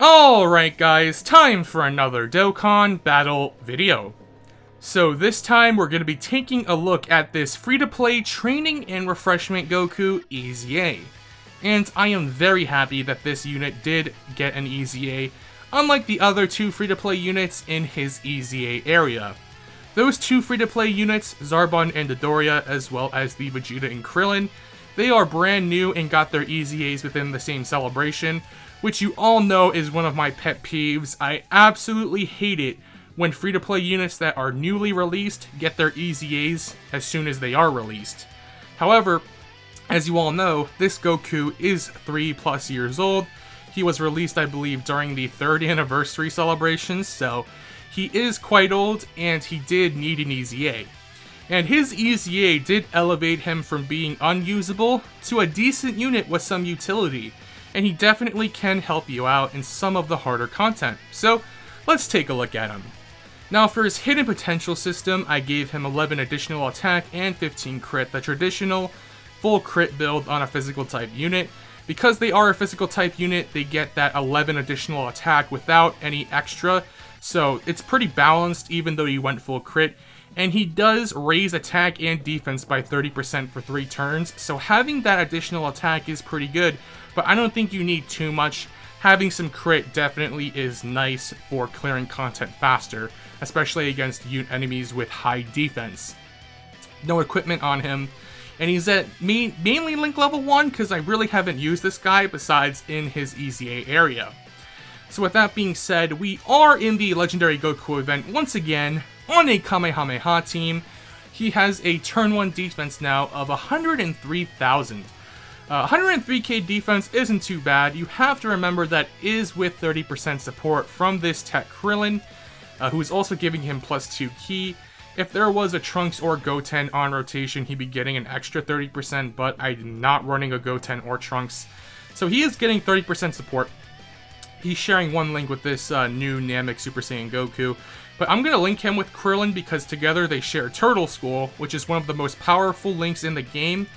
Alright guys, time for another Dokkan battle video. So this time we're going to be taking a look at this free-to-play Training and Refreshment Goku EZA. And I am very happy that this unit did get an EZA, unlike the other two free-to-play units in his EZA area. Those two free-to-play units, Zarbon and Dodoria, as well as the Vegeta and Krillin, they are brand new and got their EZAs within the same celebration, which you all know is one of my pet peeves. I absolutely hate it when free-to-play units that are newly released get their EZAs as soon as they are released. However, as you all know, this Goku is 3+ years old. He was released, I believe, during the 3rd anniversary celebrations, so he is quite old, and he did need an EZA. And his EZA did elevate him from being unusable to a decent unit with some utility, and he definitely can help you out in some of the harder content. So, let's take a look at him. Now for his hidden potential system, I gave him 11 additional attack and 15 crit, the traditional full crit build on a physical type unit. Because they are a physical type unit, they get that 11 additional attack without any extra, so it's pretty balanced even though he went full crit. And he does raise attack and defense by 30% for 3 turns, so having that additional attack is pretty good, but I don't think you need too much. Having some crit definitely is nice for clearing content faster, especially against enemies with high defense. No equipment on him, and he's at mainly Link level 1 because I really haven't used this guy besides in his EZA area. So with that being said, we are in the Legendary Goku event once again on a Kamehameha team. He has a turn 1 defense now of 103,000. 103k defense isn't too bad. You have to remember that is with 30% support from this Tech Krillin, who is also giving him +2 ki. If there was a Trunks or Goten on rotation, he'd be getting an extra 30%, but I'm not running a Goten or Trunks. So he is getting 30% support. He's sharing one link with this new Namek Super Saiyan Goku, but I'm going to link him with Krillin because together they share Turtle School, which is one of the most powerful links in the game.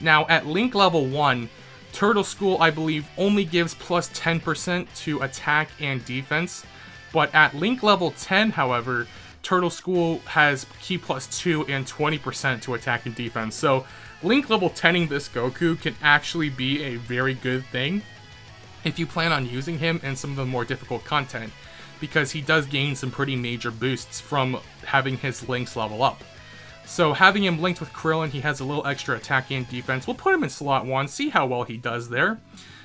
Now, at Link level 1, Turtle School, I believe, only gives +10% to attack and defense, but at Link level 10, however, Turtle School has ki +2 and 20% to attack and defense, so Link level 10ing this Goku can actually be a very good thing if you plan on using him in some of the more difficult content, because he does gain some pretty major boosts from having his links level up. So having him linked with Krillin, he has a little extra attack and defense. We'll put him in slot 1, see how well he does there.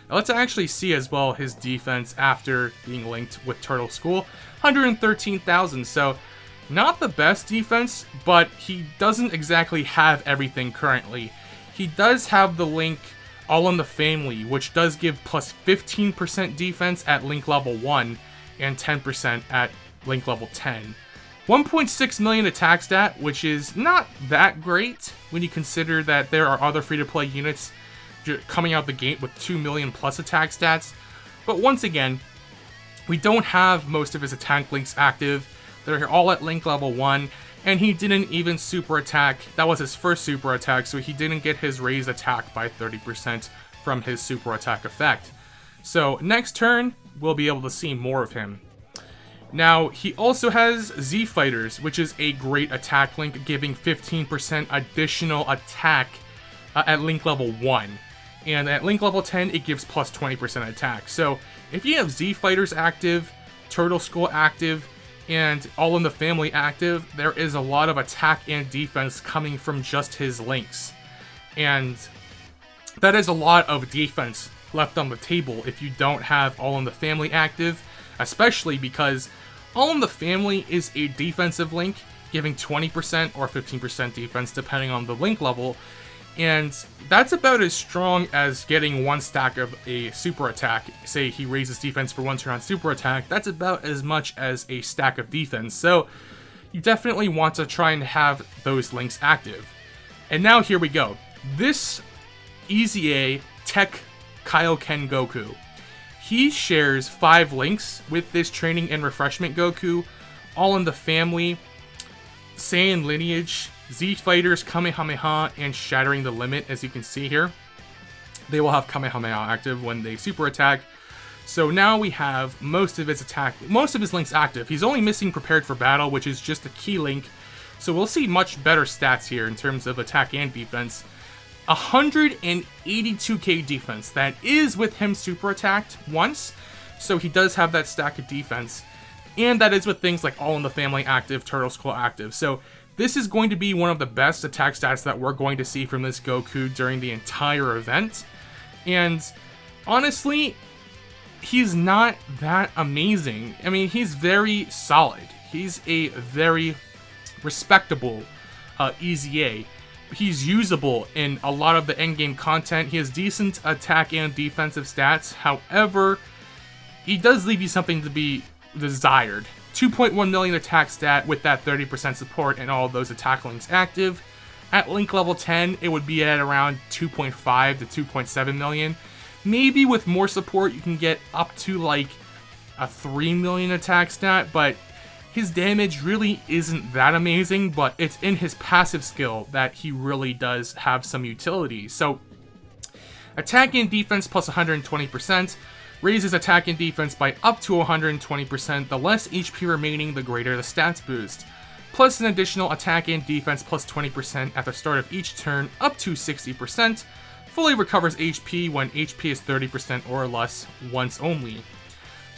Now let's actually see as well his defense after being linked with Turtle School. 113,000, so not the best defense, but he doesn't exactly have everything currently. He does have the link All in the Family, which does give +15% defense at Link level 1 and 10% at Link level 10. 1.6 million attack stat, which is not that great when you consider that there are other free-to-play units coming out the gate with 2 million plus attack stats. But once again, we don't have most of his attack links active. They're all at Link level 1, and he didn't even super attack. That was his first super attack, so he didn't get his raised attack by 30% from his super attack effect. So next turn, we'll be able to see more of him. Now, he also has Z Fighters, which is a great attack link, giving 15% additional attack at Link level 1. And at Link level 10, it gives +20% attack. So, if you have Z Fighters active, Turtle School active, and All in the Family active, there is a lot of attack and defense coming from just his links. And that is a lot of defense left on the table if you don't have All in the Family active, especially because All in the Family is a defensive link, giving 20% or 15% defense depending on the link level, and that's about as strong as getting 1 stack of a super attack. Say he raises defense for 1 turn on super attack, that's about as much as a stack of defense, so you definitely want to try and have those links active. And now here we go. This EZA Tech Kaioken Goku, he shares 5 links with this Training and Refreshment Goku, All in the Family, Saiyan Lineage, Z Fighters, Kamehameha, and Shattering the Limit, as you can see here. They will have Kamehameha active when they super attack. So now we have most of his links active. He's only missing Prepared for Battle, which is just a key link. So we'll see much better stats here in terms of attack and defense. 182k defense. That is with him super attacked once. So he does have that stack of defense. And that is with things like All in the Family active, Turtle Skull active. So this is going to be one of the best attack stats that we're going to see from this Goku during the entire event. And honestly, he's not that amazing. I mean, he's very solid. He's a very respectable EZA. He's usable in a lot of the endgame content. He has decent attack and defensive stats. However, he does leave you something to be desired. 2.1 million attack stat with that 30% support and all of those attack links active. At link level 10, it would be at around 2.5 to 2.7 million. Maybe with more support, you can get up to like a 3 million attack stat, but his damage really isn't that amazing, but it's in his passive skill that he really does have some utility. So, attack and defense plus 120%, raises attack and defense by up to 120%, the less HP remaining, the greater the stats boost. Plus an additional attack and defense plus 20% at the start of each turn, up to 60%, fully recovers HP when HP is 30% or less once only.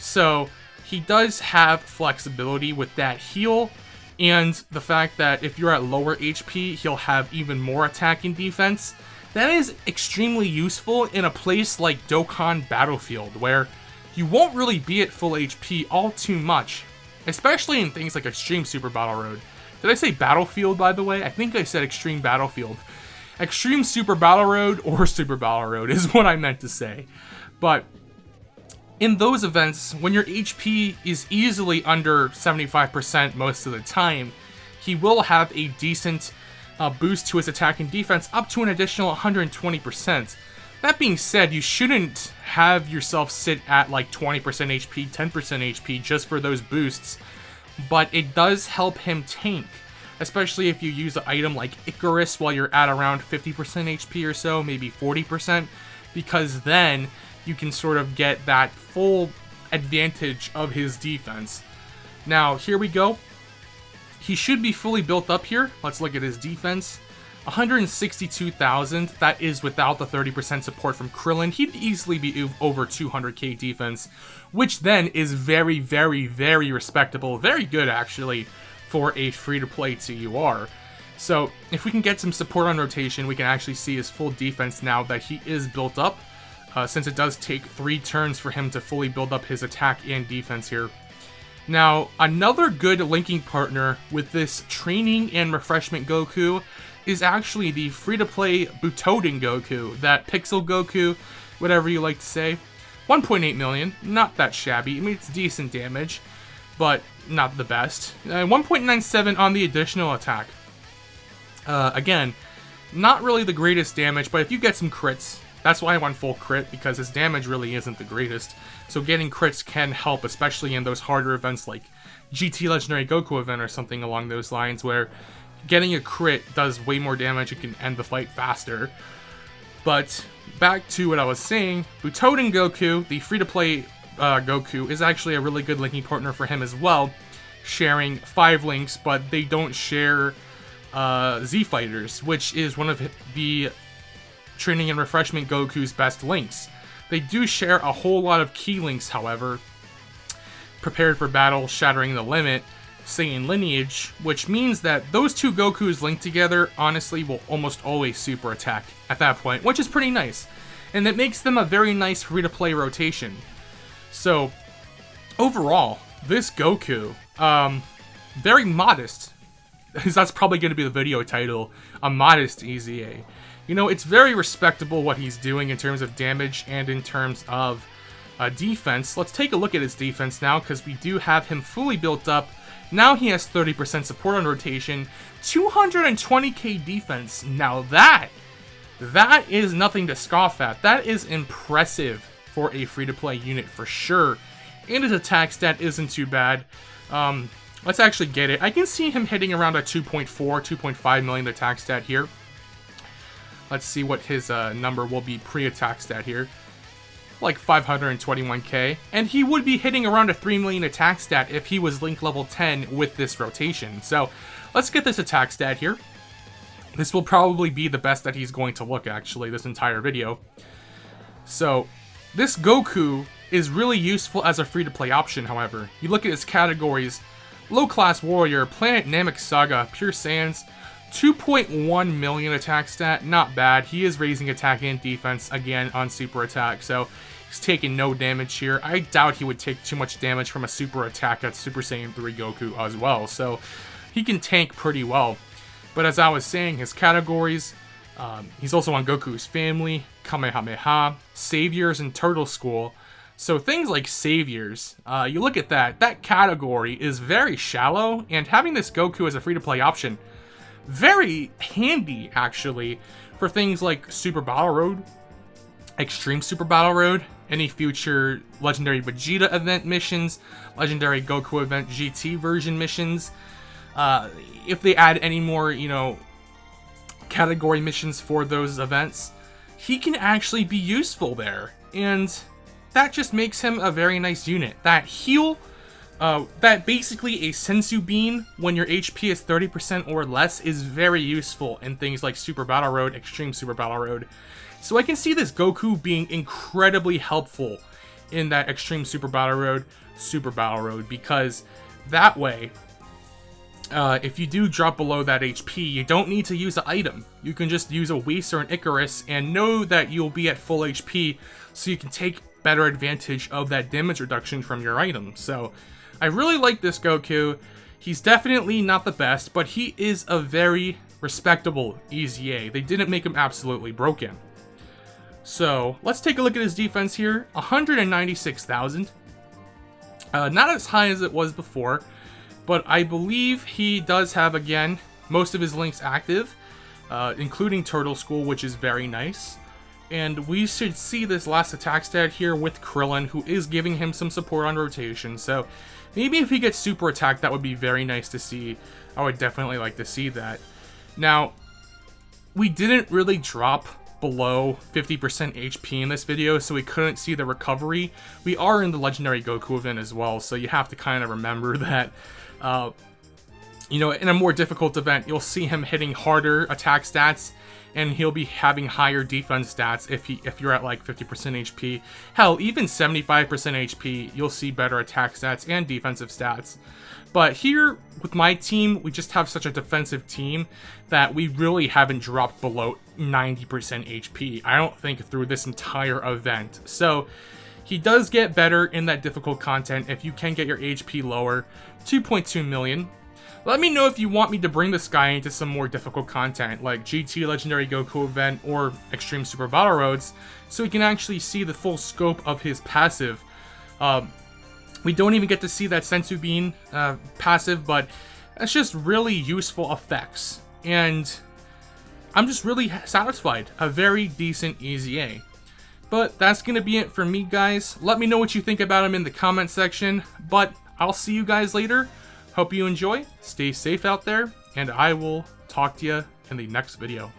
So, he does have flexibility with that heal, and the fact that if you're at lower HP, he'll have even more attack and defense. That is extremely useful in a place like Dokkan Battlefield, where you won't really be at full HP all too much, especially in things like Extreme Super Battle Road. Did I say Battlefield, by the way? I think I said Extreme Battlefield. Extreme Super Battle Road or Super Battle Road is what I meant to say. But in those events, when your HP is easily under 75% most of the time, he will have a decent boost to his attack and defense up to an additional 120%. That being said, you shouldn't have yourself sit at like 20% HP, 10% HP just for those boosts, but it does help him tank, especially if you use an item like Icarus while you're at around 50% HP or so, maybe 40%, because then you can sort of get that full advantage of his defense. Now, here we go. He should be fully built up here. Let's look at his defense. 162,000. That is without the 30% support from Krillin. He'd easily be over 200k defense, which then is very, very, very respectable. Very good, actually, for a free-to-play TUR. So, if we can get some support on rotation, we can actually see his full defense now that he is built up, since it does take 3 turns for him to fully build up his attack and defense here. Now, another good linking partner with this training and refreshment Goku is actually the free-to-play Butoden Goku, that Pixel Goku, whatever you like to say. 1.8 million, not that shabby. I mean, it's decent damage, but not the best. 1.97 on the additional attack. Again, not really the greatest damage, but if you get some crits, that's why I went full crit, because his damage really isn't the greatest. So getting crits can help, especially in those harder events like GT Legendary Goku event or something along those lines, where getting a crit does way more damage and can end the fight faster. But back to what I was saying, Butoden Goku, the free-to-play Goku, is actually a really good linking partner for him as well, sharing 5 links, but they don't share Z Fighters, which is one of the Training and Refreshment Goku's best links. They do share a whole lot of key links, however. Prepared for Battle, Shattering the Limit, Saiyan Lineage, which means that those two Gokus linked together, honestly, will almost always super attack at that point, which is pretty nice. And it makes them a very nice free-to-play rotation. So, overall, this Goku, very modest. That's probably going to be the video title, a modest EZA. You know, it's very respectable what he's doing in terms of damage and in terms of defense. Let's take a look at his defense now, because we do have him fully built up. Now he has 30% support on rotation, 220k defense. Now that is nothing to scoff at. That is impressive for a free-to-play unit for sure. And his attack stat isn't too bad. Let's actually get it. I can see him hitting around a 2.4, 2.5 million attack stat here. Let's see what his number will be pre-attack stat here. like 521k, and he would be hitting around a 3 million attack stat if he was Link level 10 with this rotation. So let's get this attack stat here. This will probably be the best that he's going to look, actually, this entire video. So this Goku is really useful as a free-to-play option, however. You look at his categories: Low-Class Warrior, Planet Namek Saga, Pure Saiyans, 2.1 million attack stat, not bad. He is raising attack and defense again on super attack, so he's taking no damage here. I doubt he would take too much damage from a super attack at Super Saiyan 3 Goku as well, so he can tank pretty well. But as I was saying, his categories, he's also on Goku's family, Kamehameha, Saviors, and Turtle School. So things like Saviors, you look at that category is very shallow, and having this Goku as a free-to-play option, very handy, actually, for things like Super Battle Road, Extreme Super Battle Road, any future Legendary Vegeta event missions, Legendary Goku event GT version missions. If they add any more, category missions for those events, he can actually be useful there. And that just makes him a very nice unit. That heal, that basically a Sensu Bean when your HP is 30% or less is very useful in things like Super Battle Road, Extreme Super Battle Road. So I can see this Goku being incredibly helpful in that Extreme Super Battle Road, because that way, if you do drop below that HP, you don't need to use an item. You can just use a Whis or an Icarus and know that you'll be at full HP, so you can take better advantage of that damage reduction from your item. So I really like this Goku. He's definitely not the best, but he is a very respectable EZA. They didn't make him absolutely broken. So let's take a look at his defense here. 196,000. Not as high as it was before, but I believe he does have, again, most of his links active, including Turtle School, which is very nice. And we should see this last attack stat here with Krillin, who is giving him some support on rotation. So maybe if he gets super attack, that would be very nice to see. I would definitely like to see that. Now, we didn't really drop below 50% HP in this video, so we couldn't see the recovery. We are in the Legendary Goku event as well, so you have to kind of remember that. In a more difficult event, you'll see him hitting harder attack stats, and he'll be having higher defense stats if you're at like 50% HP. Hell, even 75% HP, you'll see better attack stats and defensive stats. But here, with my team, we just have such a defensive team that we really haven't dropped below 90% HP, I don't think, through this entire event. So he does get better in that difficult content if you can get your HP lower. 2.2 million. Let me know if you want me to bring this guy into some more difficult content, like GT Legendary Goku event or Extreme Super Battle Roads, so we can actually see the full scope of his passive. We don't even get to see that Sensu Bean passive, but it's just really useful effects. And I'm just really satisfied. A very decent EZA. But that's going to be it for me, guys. Let me know what you think about him in the comment section. But I'll see you guys later. Hope you enjoy. Stay safe out there. And I will talk to you in the next video.